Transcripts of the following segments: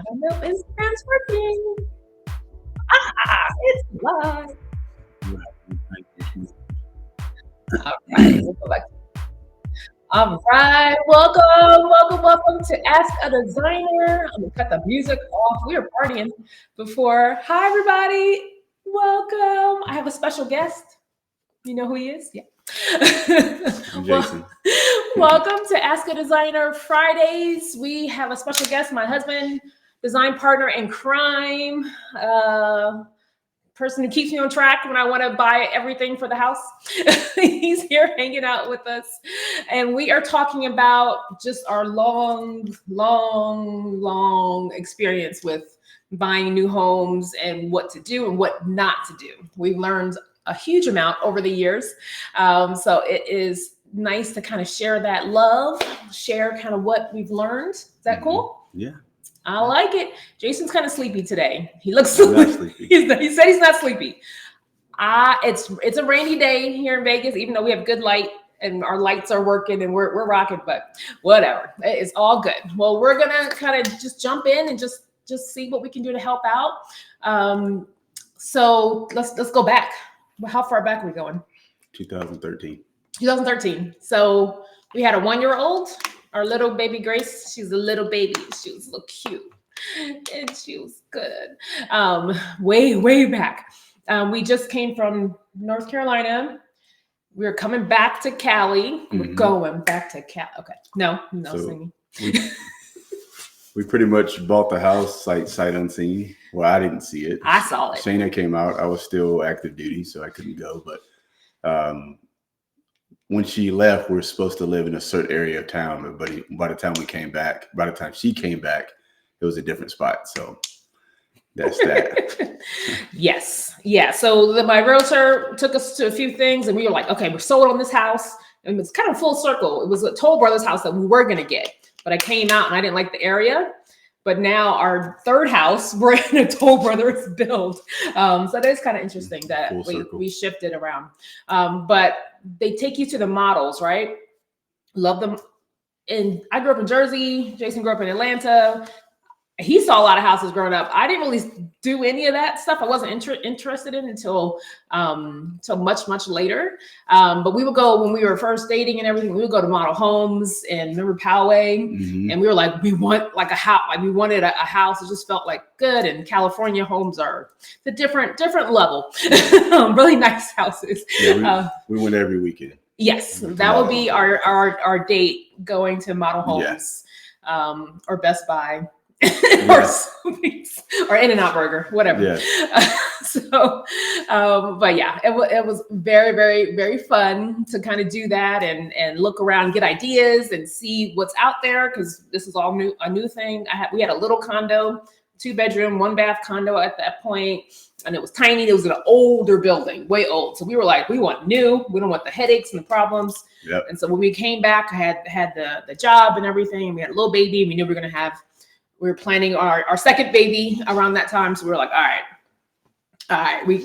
I don't know if Instagram's working. It's live. All right, we'll go back. All right, welcome to Ask a Designer. I'm gonna cut the music off. We were partying before. Hi, everybody. Welcome. I have a special guest. You know who he is? Yeah. I'm Well, Jason. welcome to Ask a Designer Fridays. We have a special guest, my husband, design partner in crime. Person who keeps me on track when I want to buy everything for the house. He's here hanging out with us. And we are talking about just our long experience with buying new homes and what to do and what not to do. We've learned a huge amount over the years. So it is nice to kind of share that love, share kind of what we've learned. Is that cool? Yeah. I like it. Jason's kind of sleepy today. He looks I'm not sleepy. sleepy. He said he's not sleepy. It's a rainy day here in Vegas, even though we have good light and our lights are working and we're rocking, but whatever. It's all good. Well, we're gonna kind of just jump in and just see what we can do to help out. So let's go back. How far back are we going? 2013. 2013. So we had a 1-year-old, our little baby Grace. She's a little baby. She was a little cute and she was good. Way back. We just came from North Carolina. We were coming back to Cali. We're going back to Cali. Okay. No So singing. we pretty much bought the house sight unseen. Well, I didn't see it. I saw it. Shayna came out. I was still active duty, so I couldn't go. But when she left, we were supposed to live in a certain area of town. But by the time she came back, it was a different spot. So that's that. Yes. Yeah. So my realtor took us to a few things and we were like, okay, we're sold on this house. And it's kind of full circle. It was a Toll Brothers house that we were going to get, but I came out and I didn't like the area. But now our third house, we're in a Toll Brothers build. So that is kind of interesting that we shifted around. But they take you to the models, right? Love them. And I grew up in Jersey. Jason grew up in Atlanta. He saw a lot of houses growing up. I didn't really do any of that stuff. I wasn't interested in until much later. But we would go when we were first dating and everything. We would go to model homes and remember Poway, and we were like, we want like a house. Like we wanted a house. It just felt like good. And California homes are the different level. Really nice houses. Yeah, we went every weekend. Yes, that would be our date, going to model homes, or Best Buy. Or In-N-Out Burger, whatever. Yes. But yeah, it was very fun to kind of do that and look around, get ideas, and see what's out there because this is all a new thing. We had a little condo, 2-bedroom, 1-bath condo at that point, and it was tiny. It was an older building, way old. So we were like, we want new. We don't want the headaches and the problems. Yep. And so when we came back, I had the job and everything, and we had a little baby. And we knew we were gonna have. We were planning our second baby around that time. So we were like, all right, we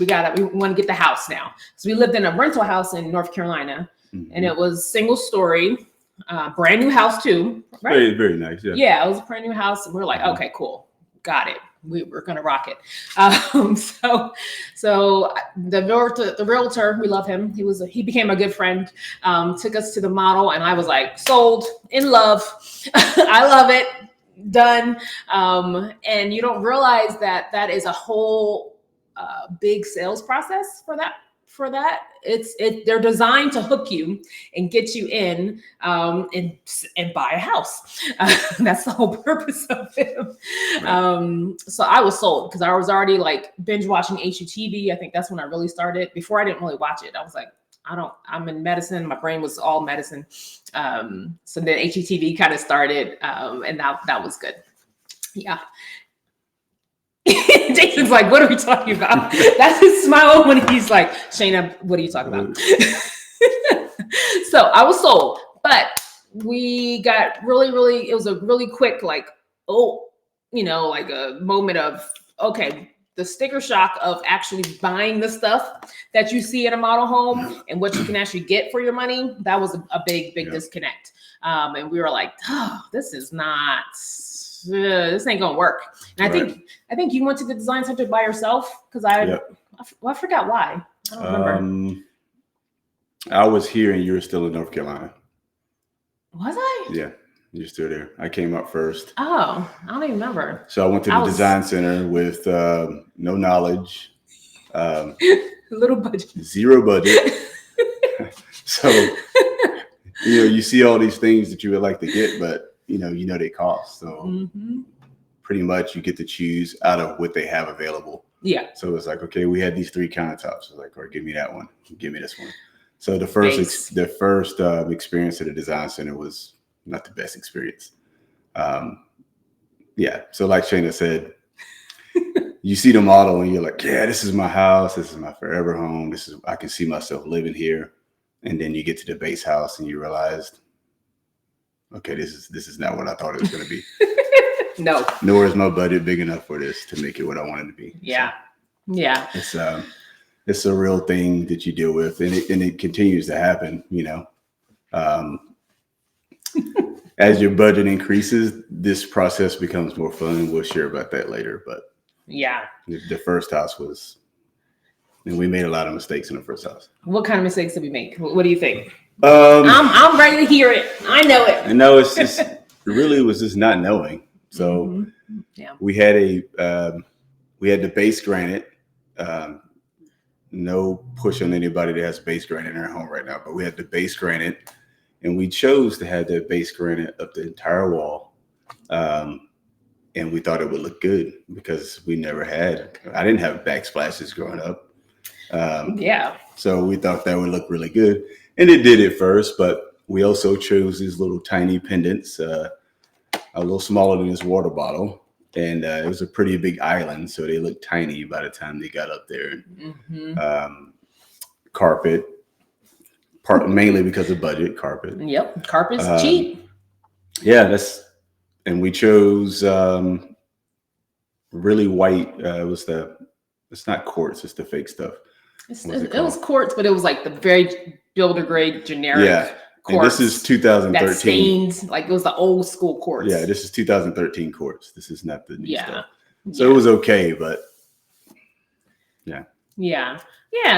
want to get the house now. So we lived in a rental house in North Carolina, and it was single story, brand new house too. Right? Very nice. Yeah. Yeah, it was a brand new house. And we were like, okay, cool. Got it. We're going to rock it. So the realtor, we love him. He became a good friend, took us to the model, and I was like, sold, in love. I love it. Done. And you don't realize that is a whole big sales process for that. They're designed to hook you and get you in and buy a house. That's the whole purpose of it. Right. So I was sold because I was already like binge watching HGTV. I think that's when I really started. Before I didn't really watch it. I was like, I'm in medicine. My brain was all medicine. So then HGTV kind of started, and that was good. Yeah. Jason's like, what are we talking about? That's his smile when he's like, Shayna, what are you talking about? So I was sold, but we got really, it was a really quick, like, like a moment of, okay, the sticker shock of actually buying the stuff that you see in a model home and what you can actually get for your money. That was a big disconnect. And we were like, oh, this is not this ain't gonna work. And I think you went to the design center by yourself because I forgot why. I don't remember. I was here and you were still in North Carolina. Was I? Yeah, you're still there. I came up first. Oh, I don't even remember. So I went to the design center with no knowledge, little budget, zero budget. So you see all these things that you would like to get, but you know they cost. So pretty much you get to choose out of what they have available. Yeah. So it's like, okay, we had these 3 countertops. I was like, all right, give me that one. Give me this one. So the first experience at the design center was not the best experience. Yeah. So like Shayna said, you see the model and you're like, yeah, this is my house. This is my forever home. I can see myself living here. And then you get to the base house and you realized, okay, this is not what I thought it was going to be. No. Nor is my budget big enough for this to make it what I want it to be. Yeah. So, yeah. It's a real thing that you deal with, and it continues to happen. As your budget increases, this process becomes more fun, and we'll share about that later. But yeah, the first house was, and we made a lot of mistakes in the first house. What kind of mistakes did we make? What do you think? I'm ready to hear it. I know it. I know it's just it really was just not knowing. So we had the base granite. No push on anybody that has base granite in their home right now, but we had the base granite, and we chose to have that base granite up the entire wall. And we thought it would look good because I didn't have backsplashes growing up. So we thought that would look really good, and it did at first, but we also chose these little tiny pendants, a little smaller than this water bottle. And it was a pretty big island, so they looked tiny by the time they got up there. Carpet, mainly because of budget. Carpet. Yep, carpet's cheap. Yeah, and we chose really white. It's not quartz; it's the fake stuff. It was quartz, but it was like the very builder grade generic. Yeah. And this is 2013. That stained, like it was the old school quartz. Yeah, this is 2013 quartz. This is not the new stuff. So it was okay, but yeah.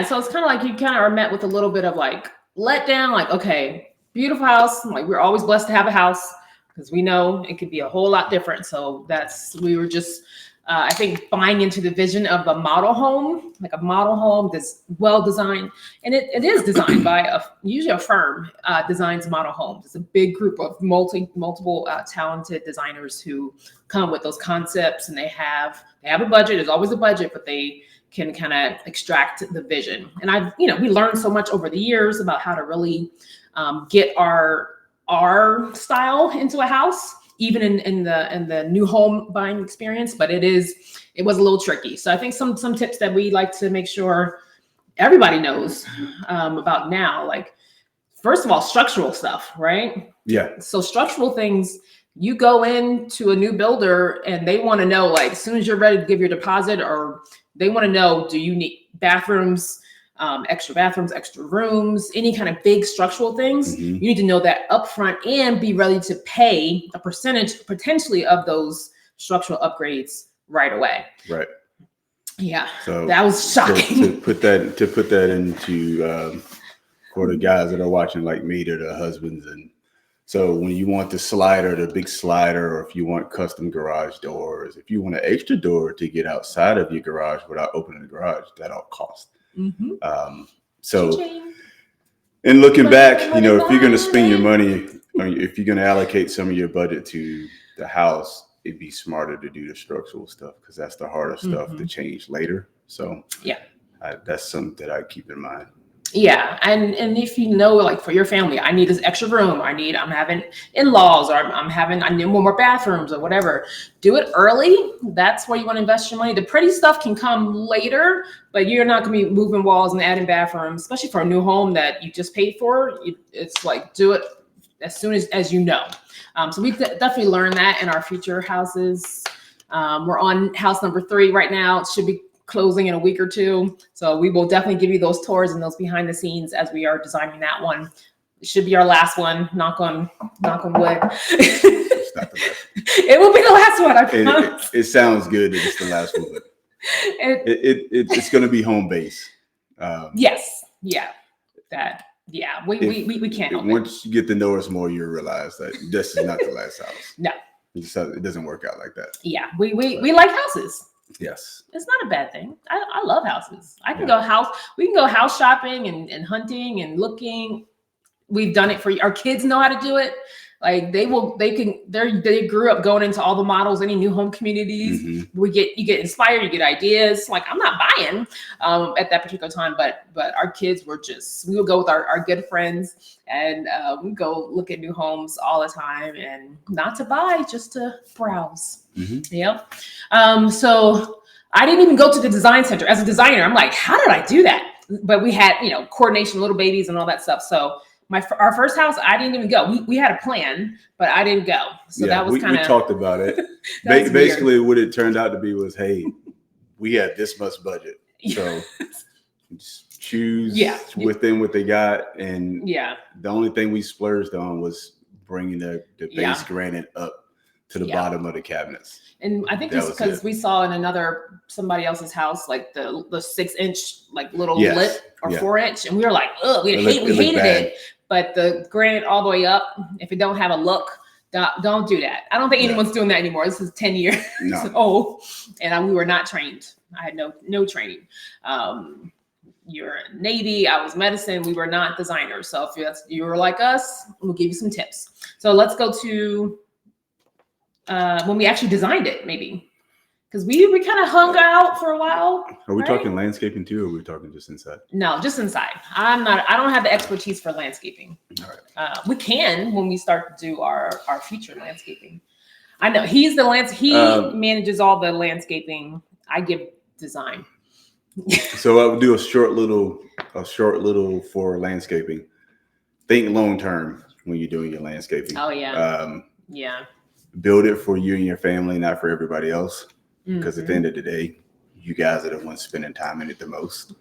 So it's kind of like you kind of are met with a little bit of like letdown. Like, okay, beautiful house. Like we're always blessed to have a house because we know it could be a whole lot different. So we were just, I think, buying into the vision of a model home, like a model home that's well designed. And it is designed by usually a firm designs model homes. It's a big group of multiple talented designers who come with those concepts, and they have a budget. There's always a budget, but they can kind of extract the vision. And we learned so much over the years about how to really get our style into a house, even in the new home buying experience, but it was a little tricky. So I think some tips that we like to make sure everybody knows about now, like first of all, structural stuff, right? Yeah. So structural things, you go into a new builder and they want to know, like, as soon as you're ready to give your deposit, or they want to know, do you need bathrooms, extra rooms, any kind of big structural things? Mm-hmm. You need to know that upfront and be ready to pay a percentage potentially of those structural upgrades right away. Right. Yeah. So that was shocking. To put that into for the guys that are watching, like me, they're the husbands, and so when you want the big slider, or if you want custom garage doors, if you want an extra door to get outside of your garage without opening the garage, that all costs. Mm-hmm. So, and looking back, if you're going to spend your money, or if you're going to allocate some of your budget to the house, it'd be smarter to do the structural stuff because that's the harder stuff to change later. So that's something that I keep in mind. Yeah. And if you know, like for your family, I need this extra room, I'm having in-laws, or I need more bathrooms or whatever, do it early. That's where you want to invest your money. The pretty stuff can come later, but you're not going to be moving walls and adding bathrooms, especially for a new home that you just paid for. It's like, do it as soon as you know. So we definitely learned that in our future houses. We're on house number 3 right now. It should be closing in a week or 2. So we will definitely give you those tours and those behind the scenes as we are designing that one. It should be our last one. Knock on wood. It's not the last. It will be the last one. I promise. It sounds good that it's the last one, but it's going to be home base. Yes. Yeah. That. Yeah. We can't. Once you get to know us more, you'll realize that this is not the last house. No. It doesn't work out like that. Yeah. We like houses. Yes. It's not a bad thing. I love houses. We can go house shopping and hunting and looking. We've done it our kids know how to do it. Like they grew up going into all the models, any new home communities. Mm-hmm. You get inspired, you get ideas. Like I'm not buying at that particular time, but our kids we would go with our good friends and we go look at new homes all the time and not to buy, just to browse. Mm-hmm. Yeah. So I didn't even go to the design center as a designer. I'm like, how did I do that? But we had, coordination, little babies and all that stuff. So our first house, I didn't even go. We had a plan, but I didn't go. So that was kind of. We talked about it. Basically, what it turned out to be was, hey, we had this much budget, so just choose within what they got, and the only thing we splurged on was bringing the base granite up to the bottom of the cabinets. And I think it's because we saw in somebody else's house, like the 6-inch like little lip or 4-inch, and we were like, oh, we hated it. But the granite all the way up, if it don't have a look, don't do that. I don't think anyone's doing that anymore. This is 10 years old, and we were not trained. I had no training. You're Navy, I was medicine. We were not designers. So if you were like us, we'll give you some tips. So let's go to when we actually designed it, maybe. Because we kind of hung out for a while. Are we talking landscaping too, or are we talking just inside? No, just inside. I don't have the expertise for landscaping. All right. We can when we start to do our future landscaping. I know he's the he manages all the landscaping. I give design. So I would do a short little for landscaping. Think long term when you're doing your landscaping. Oh yeah. Build it for you and your family, not for everybody else. Because at the end of the day, you guys are the ones spending time in it the most.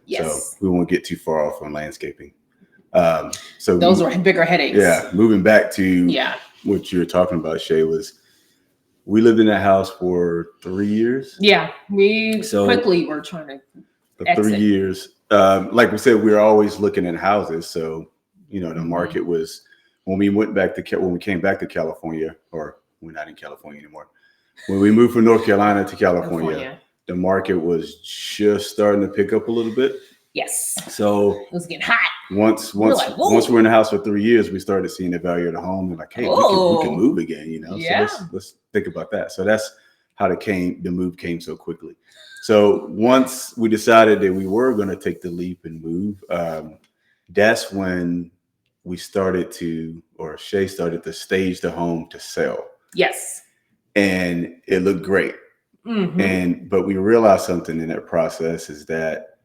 Yes. So we won't get too far off on landscaping. So those are bigger headaches. Yeah. Moving back to what you were talking about, Shay, was we lived in that house for 3 years. Yeah. Quickly were trying to exit. 3 years. Like we said, we were always looking at houses. So, the market was when we came back to California, or we're not in California anymore. When we moved from North Carolina to California, the market was just starting to pick up a little bit. Yes. So it was getting hot. Once we're in the house for 3 years, we started seeing the value of the home and like, hey, we can move again, So let's think about that. So that's how the move came so quickly. So once we decided that we were going to take the leap and move, that's when Shay started to stage the home to sell. Yes. And it looked great. Mm-hmm. But we realized something in that process is that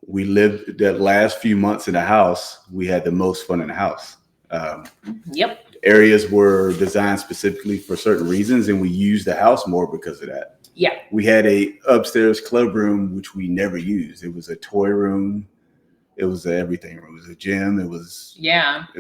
we lived that last few months in the house, we had the most fun in the house. Areas were designed specifically for certain reasons, and we used the house more because of that. Yeah. We had a upstairs club room, which we never used. It was a toy room. It was an everything room. It was a gym. It was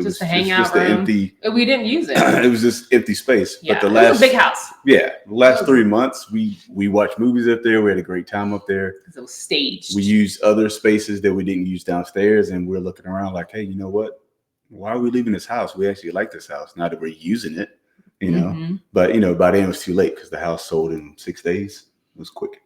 just a hangout room. Empty. We didn't use it. It was just empty space. Yeah, but it was a big house. Yeah, the last 3 months we watched movies up there. We had a great time up there. Because it was staged. We used other spaces that we didn't use downstairs, and we're looking around like, hey, you know what? Why are we leaving this house? We actually like this house. Now that we're using it, Mm-hmm. But by then it was too late because the house sold in 6 days. It was quick.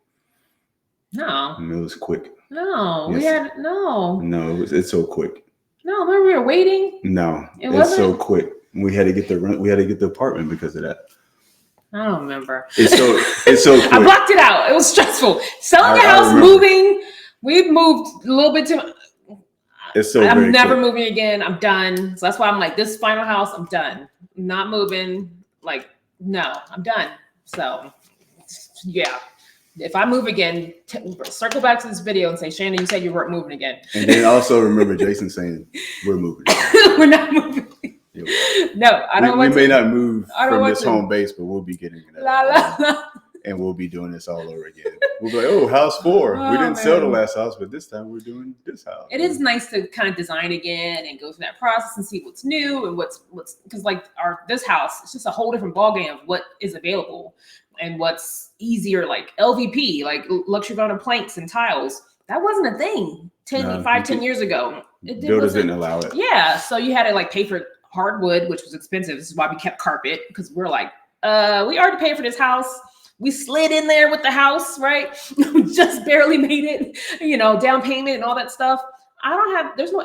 No, it was quick. No, yes. No, it's so quick. No, remember we were waiting. No, it's so quick. We had to get the rent. We had to get the apartment because of that. I don't remember. It's so quick. I blocked it out. It was stressful. Selling the house, moving. We've moved a little bit too. It's so. I'm never moving again. I'm done. So that's why I'm like, this final house, I'm done. I'm not moving. Like, no, I'm done. So, yeah. If I move again, circle back to this video and say, Shannon, you said you weren't moving again. And then also remember Jason saying, we're moving. We're not moving. No, I don't want to. We may not move from this home base, but we'll be getting it. and we'll be doing this all over again. We'll be like, oh, house 4. We didn't sell the last house, but this time we're doing this house. It is nice to kind of design again and go through that process and see what's new and what's because like this house, it's just a whole different ballgame of what is available and what's easier, like LVP, like luxury vinyl planks and tiles. That wasn't a thing 10 years ago. Builders didn't allow it. Yeah, so you had to like pay for hardwood, which was expensive. This is why we kept carpet, because we're like, we already paid for this house. We slid in there with the house, right? We just barely made it, down payment and all that stuff. There's no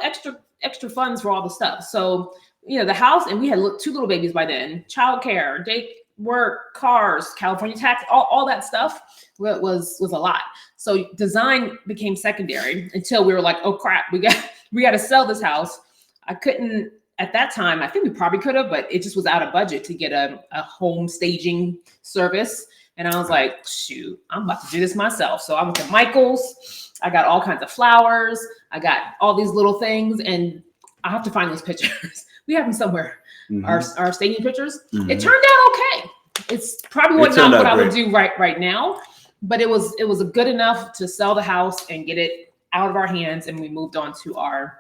extra funds for all the stuff. So, the house, and we had 2 little babies by then, childcare, day work, cars, California tax, all that stuff was a lot. So design became secondary until we were like, oh crap, we got to sell this house. I couldn't. At that time, I think we probably could have, but it just was out of budget to get a home staging service. And I was like, shoot, I'm about to do this myself. So I went to Michael's. I got all kinds of flowers. I got all these little things. And I have to find those pictures. We have them somewhere. Mm-hmm. Our staging pictures. Mm-hmm. It turned out okay. It's probably not what I would do right now. But it was good enough to sell the house and get it out of our hands. And we moved on to our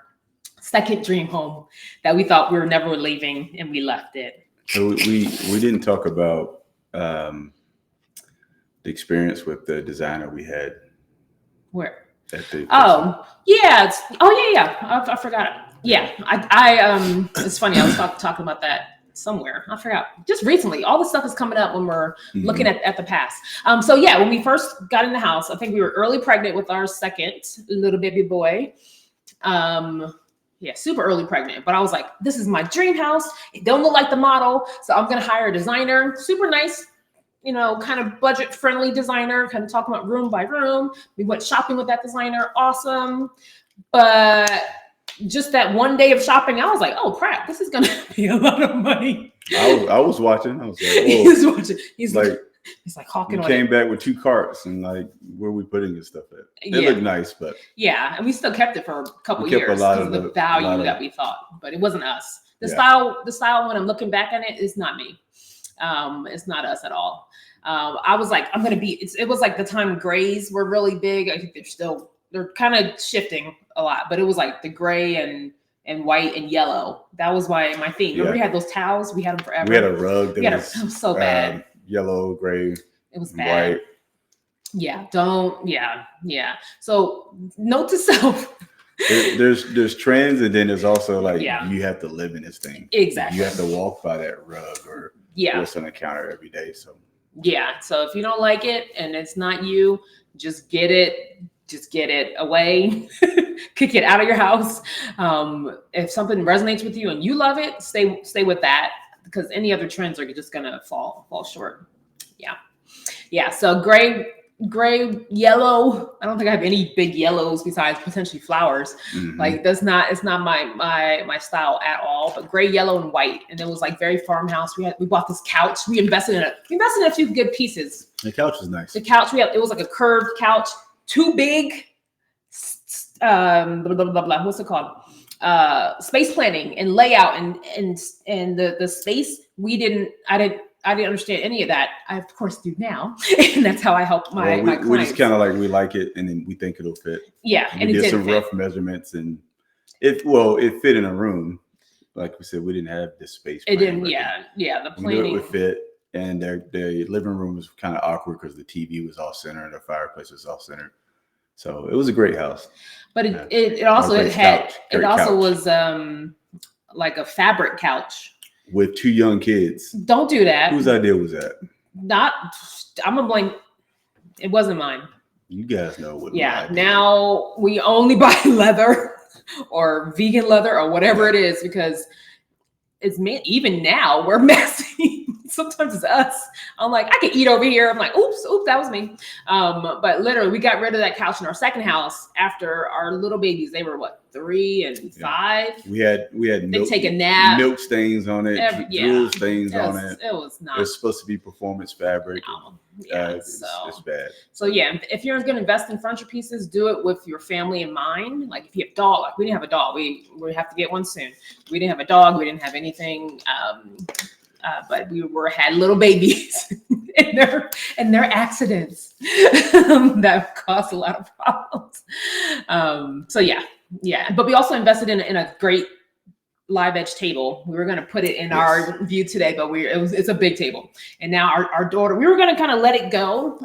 second dream home that we thought we were never leaving, and we left it. So we didn't talk about the experience with the designer we had. Where? At the yeah. I forgot. Yeah, I it's funny. I was talking about that somewhere. I forgot. Just recently, all the stuff is coming up when we're looking at the past. So yeah, when we first got in the house, I think we were early pregnant with our second little baby boy. Yeah, super early pregnant. But I was like, this is my dream house. It don't look like the model. So I'm going to hire a designer. Super nice, kind of budget friendly designer, kind of talking about room by room. We went shopping with that designer. Awesome. But just that one day of shopping, I was like, oh crap, this is going to be a lot of money. I was watching. I was like, he was watching. He's like hawking. We came back with 2 carts and like, where are we putting this stuff at? It looked nice, but yeah, and we still kept it for a couple years because of the value that we thought, but it wasn't us. The style when I'm looking back on it is not me. It's not us at all. I was like, it was like the time grays were really big. I think they're kind of shifting a lot, but it was like the gray and white and yellow. That was my theme. Remember we had those towels? We had them forever. We had a rug that was so bad. Yellow, gray. It was bad. White. Yeah. So note to self. There's trends, and then there's also like you have to live in this thing. Exactly. You have to walk by that rug or what's on the counter every day. So So if you don't like it and it's not you, just get it away. Kick it out of your house. If something resonates with you and you love it, stay with that, because any other trends are just gonna fall short. Yeah. So gray, yellow. I don't think I have any big yellows besides potentially flowers. Mm-hmm. Like it's not my style at all. But gray, yellow, and white. And it was like very farmhouse. We bought this couch. We invested in a few good pieces. The couch is nice. The couch it was like a curved couch, too big. What's it called? Space planning and layout and the space. I didn't understand any of that. I of course do now, and that's how I help my clients. We just kind of like, we like it, and then we think it'll fit. Yeah, and we did some rough measurements, and it fit in a room. Like we said, we didn't have this space. It didn't. Yeah. The planning. We knew it would fit, and their living room was kind of awkward because the TV was off center and the fireplace was off center. So it was a great house. But it also was like a fabric couch. With 2 young kids. Don't do that. Whose idea was that? I'm gonna blame. It wasn't mine. You guys know what. Yeah. Now we only buy leather or vegan leather or whatever it is, because it's me. Even now we're messy. Sometimes it's us. I'm like, I can eat over here. I'm like, oops, that was me. But literally, we got rid of that couch in our second house after our little babies. They were 3 and 5. We had milk, take a nap, milk stains on it, drool stains on it. It was not. It's supposed to be performance fabric. No. It's bad. So yeah, if you're going to invest in furniture pieces, do it with your family in mind. Like if you have a dog, like we didn't have a dog, we have to get one soon. We didn't have a dog, we didn't have anything. But we had little babies, and their accidents that cause a lot of problems. So yeah. But we also invested in a great live edge table. We were going to put it in our view today, but it's a big table. And now our daughter, we were going to kind of let it go.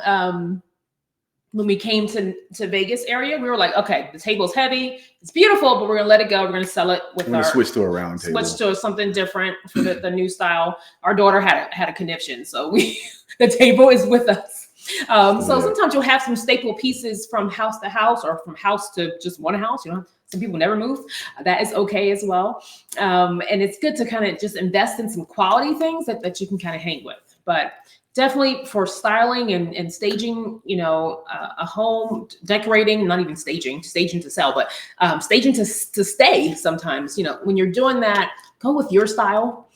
When we came to Vegas area, we were like, okay, the table's heavy. It's beautiful, but we're going to let it go. We're going to sell it with switch to a round table. Switch to something different for the new style. Our daughter had a conniption. So the table is with us. So sometimes you'll have some staple pieces from house to house or from house to just one house. Some people never move. That is okay as well. And it's good to kind of just invest in some quality things that you can kind of hang with. But definitely for styling and staging, a home, decorating, not even staging to sell, but staging to stay sometimes. When you're doing that, go with your style.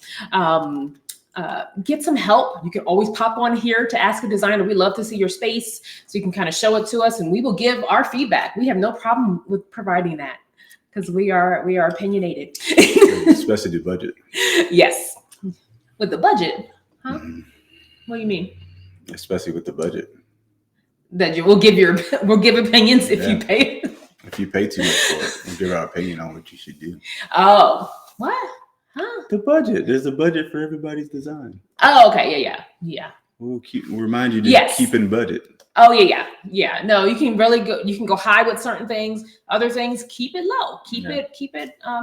Get some help. You can always pop on here to ask a designer. We love to see your space so you can kind of show it to us and we will give our feedback. We have no problem with providing that because we are opinionated. Especially the budget. Yes. With the budget, huh? Mm-hmm. What do you mean? Especially with the budget. That we'll give opinions if you pay. If you pay too much for it, we'll give our opinion on what you should do. Oh, what? Huh? The budget. There's a budget for everybody's design. Oh, okay. Yeah. We'll remind you to keep in budget. Oh, yeah. No, you can really go. You can go high with certain things. Other things, keep it low. Keep it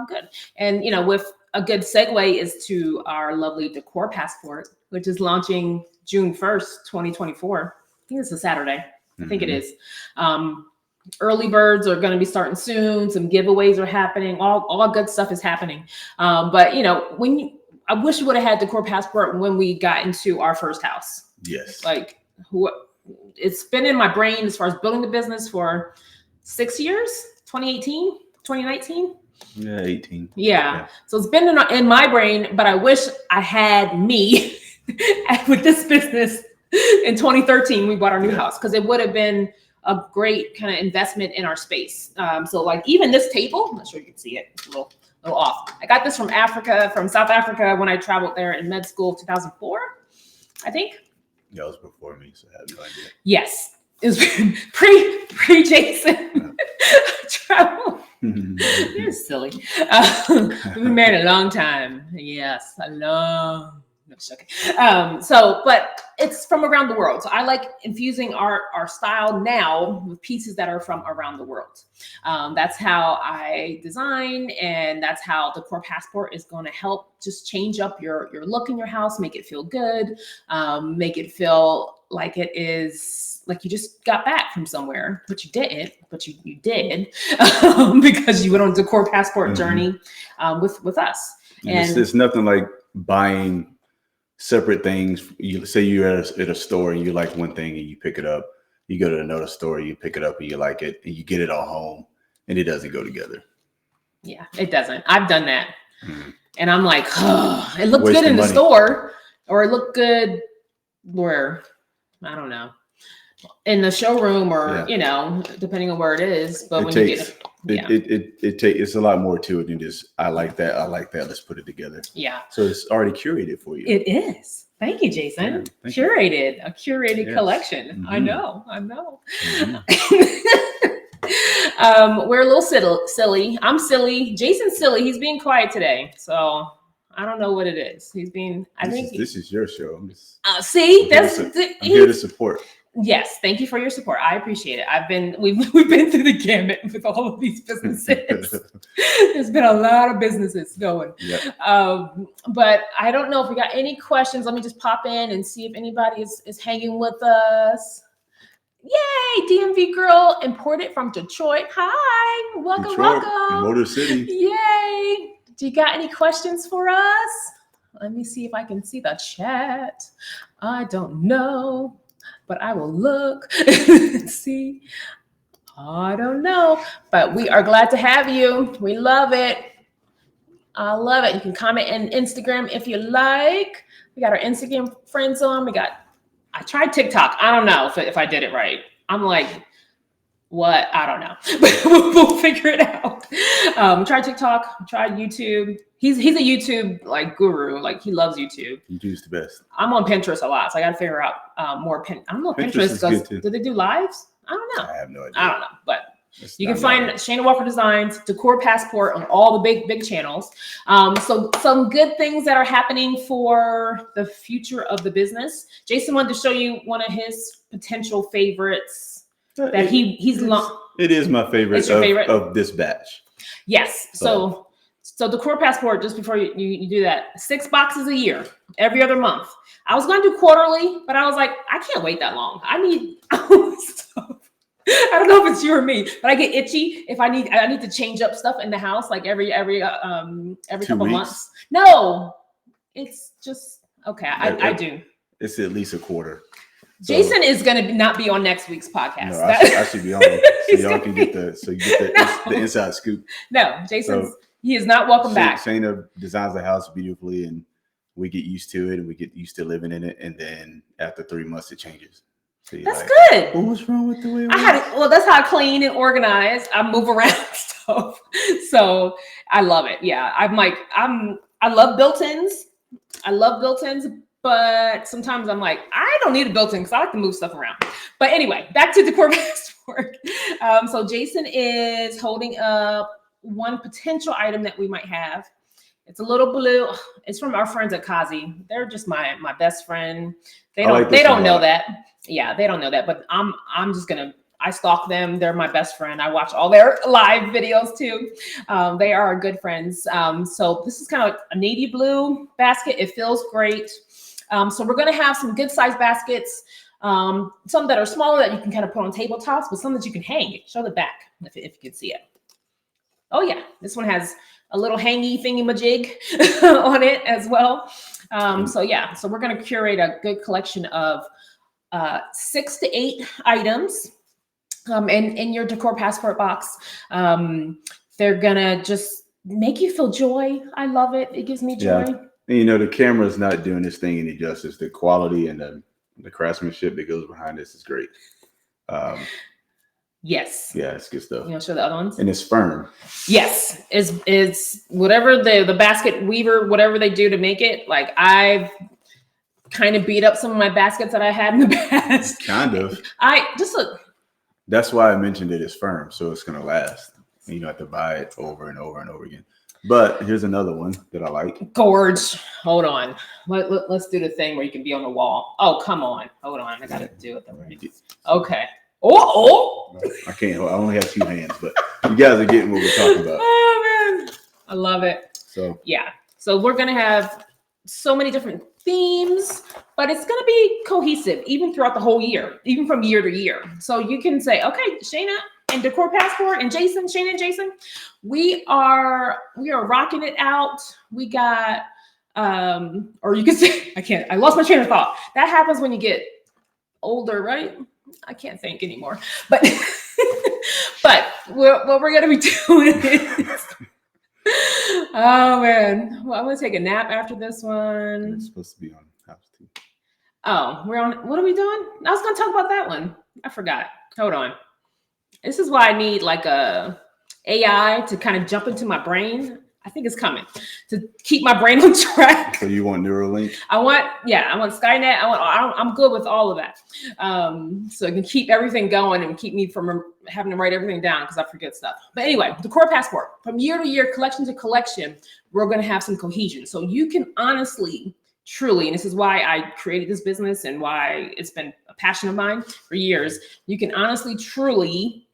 good. And with a good segue is to our lovely decor passport, which is launching June 1st, 2024. I think it's a Saturday. I think it is. Early birds are going to be starting soon. Some giveaways are happening. All good stuff is happening. But I wish we would have had decor passport when we got into our first house. Yes. It's been in my brain as far as building the business for 6 years, 2018, 2019. Yeah, 18. Yeah. So it's been in my brain, but I wish I had me with this business in 2013. We bought our new house because it would have been a great kind of investment in our space. So even this table, I'm not sure you can see it. It's a little off. I got this from South Africa when I traveled there in med school, 2004, I think. Yeah, it was before me, so I have no idea. Yes. It was pre Jason travel. You're silly. We've been married a long time. Yes, a long. No, just joking. But it's from around the world. So I like infusing our style now with pieces that are from around the world. That's how I design, and that's how Decor Passport is going to help just change up your look in your house, make it feel good, make it feel like it is like you just got back from somewhere, but you didn't, but you did because you went on a Decor Passport journey with us. And it's nothing like buying separate things. You say you're at a store and you like one thing and you pick it up. You go to another store, you pick it up and you like it, and you get it all home, and it doesn't go together. Yeah, it doesn't. I've done that, and I'm like, oh, it looked good in the store, or it looked good where, I don't know, in the showroom, or depending on where it is. But when you get it. It's a lot more to it than just I like that, let's put it together. Yeah. So it's already curated for you. It is. Thank you, Jason. A curated collection. I know. Mm-hmm. We're a little silly. I'm silly. Jason's silly. He's being quiet today. So I don't know what it is. He's being, this is your show. I'm just I'm here to support. Yes, thank you for your support. I appreciate it. We've been through the gamut with all of these businesses. There's been a lot of businesses going. Yep. But I don't know if we got any questions. Let me just pop in and see if anybody is hanging with us. Yay, DMV girl, imported from Detroit. Hi, welcome. Motor City. Yay. Do you got any questions for us? Let me see if I can see the chat. I don't know. But I will look and see. I don't know. But we are glad to have you. We love it. I love it. You can comment on Instagram if you like. We got our Instagram friends on. I tried TikTok. I don't know if I did it right. I'm like what? I don't know, but we'll figure it out. Try TikTok, try YouTube. He's a YouTube like guru. Like he loves YouTube. YouTube's the best. I'm on Pinterest a lot, so I got to figure out more. I don't know if Pinterest does. Do they do lives? I don't know. I have no idea. I don't know, but you can find Shana Walker Designs, Decor Passport on all the big channels. So some good things that are happening for the future of the business. Jason wanted to show you one of his potential favorites. That he's long. It is my favorite. It's your favorite of this batch. Yes. So Decor Passport. Just before you do that, 6 boxes a year, every other month. I was going to do quarterly, but I was like, I can't wait that long. I need stuff. I don't know if it's you or me, but I get itchy if I need to change up stuff in the house like every couple months. No, it's just okay. I do. It's at least a quarter. Jason is going to not be on next week's podcast. No, I should be on it, so y'all can get the inside scoop. No, he is not welcome back. Shana designs the house beautifully, and we get used to it, and we get used to living in it, and then after 3 months, it changes. So that's like, good. Well, what's wrong with the way that's how I clean and organize. I move around stuff, so I love it. Yeah, I love built-ins. But sometimes I'm like, I don't need a built-in because I like to move stuff around. But anyway, back to Decor Passport. So Jason is holding up one potential item that we might have. It's a little blue. It's from our friends at Kazi. They're just my best friend. They don't know that. Yeah, they don't know that. But I stalk them. They're my best friend. I watch all their live videos too. They are good friends. So this is kind of like a navy blue basket. It feels great. So we're going to have some good size baskets, some that are smaller that you can kind of put on tabletops, but some that you can hang. Show the back if you can see it. Oh yeah, this one has a little hangy thingy-majig on it as well. So we're going to curate a good collection of 6 to 8 items in your Decor Passport box. They're going to just make you feel joy. I love it. It gives me joy. Yeah. And, the camera is not doing this thing any justice. The quality and the craftsmanship that goes behind this is great. Yes. Yeah, it's good stuff. You want to show the other ones? And it's firm. Yes. It's whatever the basket weaver, whatever they do to make it. Like I've kind of beat up some of my baskets that I had in the past. Kind of. That's why I mentioned it is firm, so it's going to last. And you don't have to buy it over and over and over again. But here's another one that I like. Gorge. Hold on. Let's do the thing where you can be on the wall. Oh, come on. Hold on. I got to do it. Okay. Oh. I can't. I only have 2 hands, but you guys are getting what we're talking about. Oh, man. I love it. So, yeah. So we're going to have so many different themes, but it's going to be cohesive even throughout the whole year, even from year to year. So you can say, okay, Shana and Decor Passport and Shana and Jason, we are rocking it out. We got, or you can say, I lost my train of thought. That happens when you get older, right? I can't think anymore, but what we're going to be doing is, oh man, well, I'm going to take a nap after this one. It's supposed to be on house too. Oh, we're on, what are we doing? I was going to talk about that one. I forgot. Hold on. This is why I need like a AI to kind of jump into my brain. I think it's coming to keep my brain on track. So you want Neuralink? I want Skynet. I'm good with all of that. So it can keep everything going and keep me from having to write everything down because I forget stuff. But anyway, Decor Passport, from year to year, collection to collection, we're going to have some cohesion. So you can honestly, truly, and this is why I created this business and why it's been a passion of mine for years. You can honestly, truly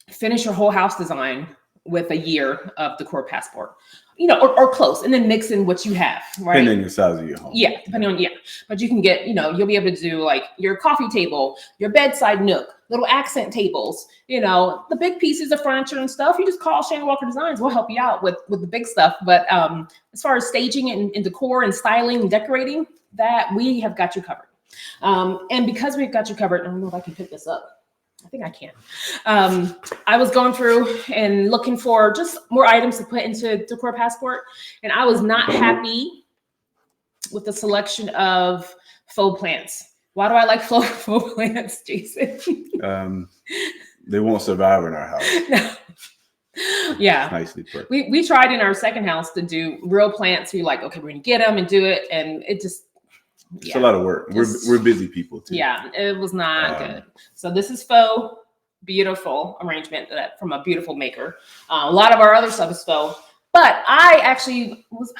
finish your whole house design with a year of Decor Passport, or close, and then mix in what you have, right? Depending on the size of your home. Yeah, depending on, But you can get, you'll be able to do like your coffee table, your bedside nook, little accent tables, the big pieces of furniture and stuff. You just call Shana Walker Designs. We'll help you out with the big stuff. But as far as staging and decor and styling and decorating, that we have got you covered. And because we've got you covered, I don't know if I can pick this up. I think I can. I was going through and looking for just more items to put into Decor Passport, and I was not happy with the selection of faux plants. Why do I like faux plants, Jason? They won't survive in our house. Yeah. Nicely put. We tried in our second house to do real plants. We were like, okay, we're gonna get them and do it, and it just it's a lot of work. We're busy people too. Yeah, it was not good. So this is faux, beautiful arrangement from a beautiful maker. A lot of our other stuff is faux. But I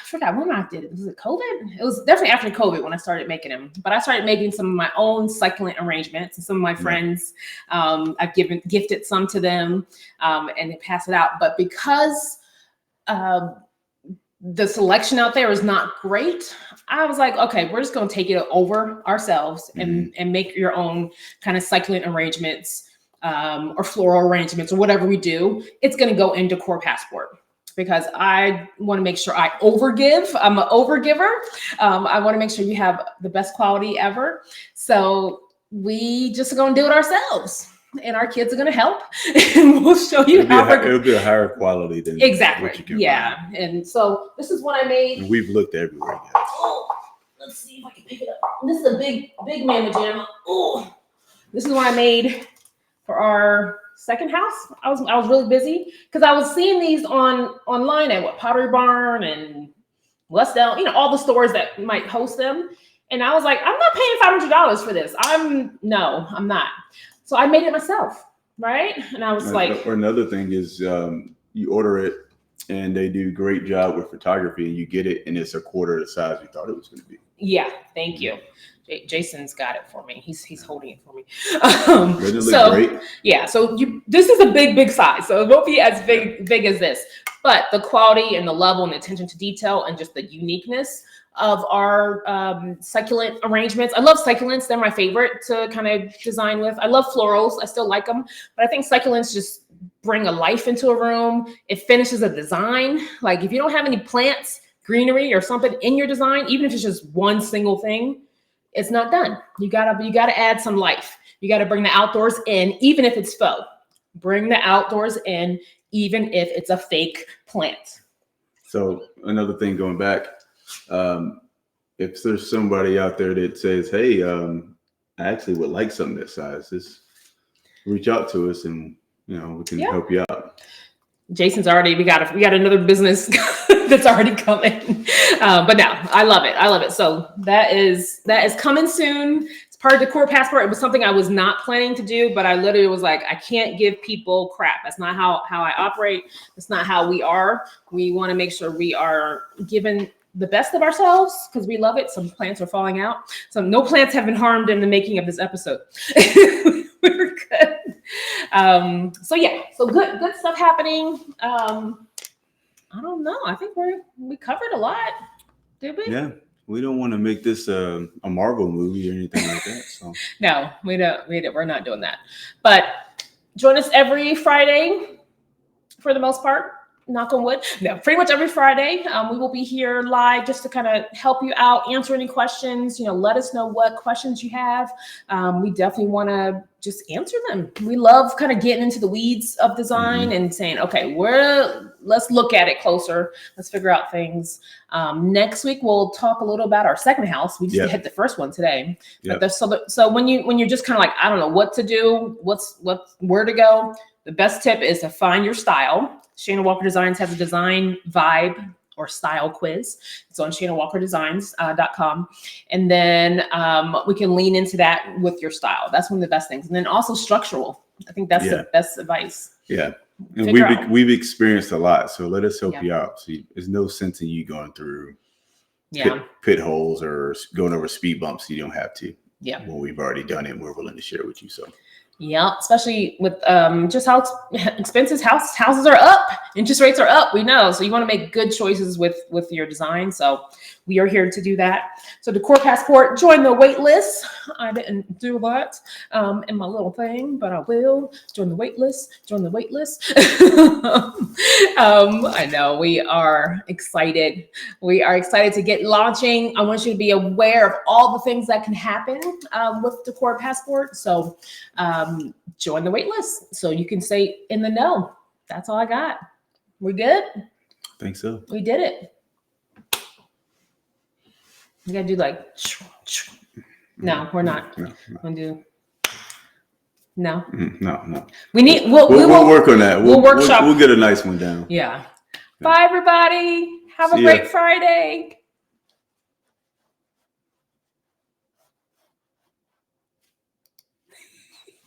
forgot when I did it. Was it COVID? It was definitely after COVID when I started making them. But I started making some of my own succulent arrangements, and some of my friends, I've gifted some to them, and they pass it out. But because the selection out there is not great, I was like, okay, we're just going to take it over ourselves and make your own kind of succulent arrangements, or floral arrangements, or whatever we do. It's going to go into Core Passport, because I want to make sure I overgive. I'm an overgiver. I want to make sure you have the best quality ever. So we just are going to do it ourselves, and our kids are going to help, and we'll show you it'll be a higher quality than exactly. What you can find. And so this is what I made. And we've looked everywhere. Guys. Oh, let's see if I can pick it up. This is a big mamma jamma. Oh, this is what I made for our second house. I was really busy because I was seeing these online at Pottery Barn and Westdale, all the stores that might host them. And I was like, I'm not paying $500 for this. I'm not. So I made it myself, right? And I was like, or another thing is you order it and they do a great job with photography, and you get it and it's a quarter of the size you thought it was going to be. Yeah, thank you. Jason's got it for me. He's holding it for me. Doesn't it look great? Yeah, so this is a big size, so it won't be as big as this. But the quality and the level and the attention to detail and just the uniqueness of our succulent arrangements. I love succulents. They're my favorite to kind of design with. I love florals. I still like them. But I think succulents just bring a life into a room. It finishes a design. Like if you don't have any plants, greenery, or something in your design, even if it's just one single thing, it's not done. You gotta add some life. You gotta bring the outdoors in, even if it's faux. Bring the outdoors in, even if it's a fake plant. So another thing, going back, if there's somebody out there that says, "Hey, I actually would like something this size," just reach out to us, and we can help you out. Jason's we got another business that's already coming. But no, I love it. So that is coming soon. It's part of the Core Passport. It was something I was not planning to do, but I literally was like, I can't give people crap. That's not how I operate. That's not how we are. We want to make sure we are giving the best of ourselves because we love it. Some plants are falling out. So no plants have been harmed in the making of this episode. We're good. So good stuff happening. I don't know. I think we covered a lot. Did we? Yeah. We don't want to make this a Marvel movie or anything like that. So no, we don't. We're not doing that. But join us every Friday for the most part. Knock on wood. No, pretty much every Friday. We will be here live just to kind of help you out, answer any questions. Let us know what questions you have. We definitely want to just answer them. We love kind of getting into the weeds of design and saying, okay, let's look at it closer. Let's figure out things. Next week we'll talk a little about our second house. We just hit the first one today. But so when you're just kind of like, I don't know what to do, where to go. The best tip is to find your style. Shana Walker Designs has a design vibe or style quiz. It's on ShanaWalkerDesigns.com. And then we can lean into that with your style. That's one of the best things. And then also structural. I think that's the best advice. Yeah. And we've experienced a lot. So let us help you out. So there's no sense in you going through pit holes or going over speed bumps. You don't have to. Yeah. Well, we've already done it and we're willing to share with you. So yeah, especially with just how expensive houses are up, interest rates are up. We know, so you want to make good choices with your design. So we are here to do that. So the Core Passport, join the wait list. I didn't do that in my little thing, but I will join the wait list. Join the wait list. I know we are excited. We are excited to get launching. I want you to be aware of all the things that can happen with the Core Passport. So join the wait list so you can stay in the know. That's all I got. We good? I think so. We did it. You gotta do like, no, we're not. No. I'm gonna do. No. No. We need. We'll work on that. We'll workshop. We'll get a nice one down. Yeah. Bye, everybody. Have a great Friday.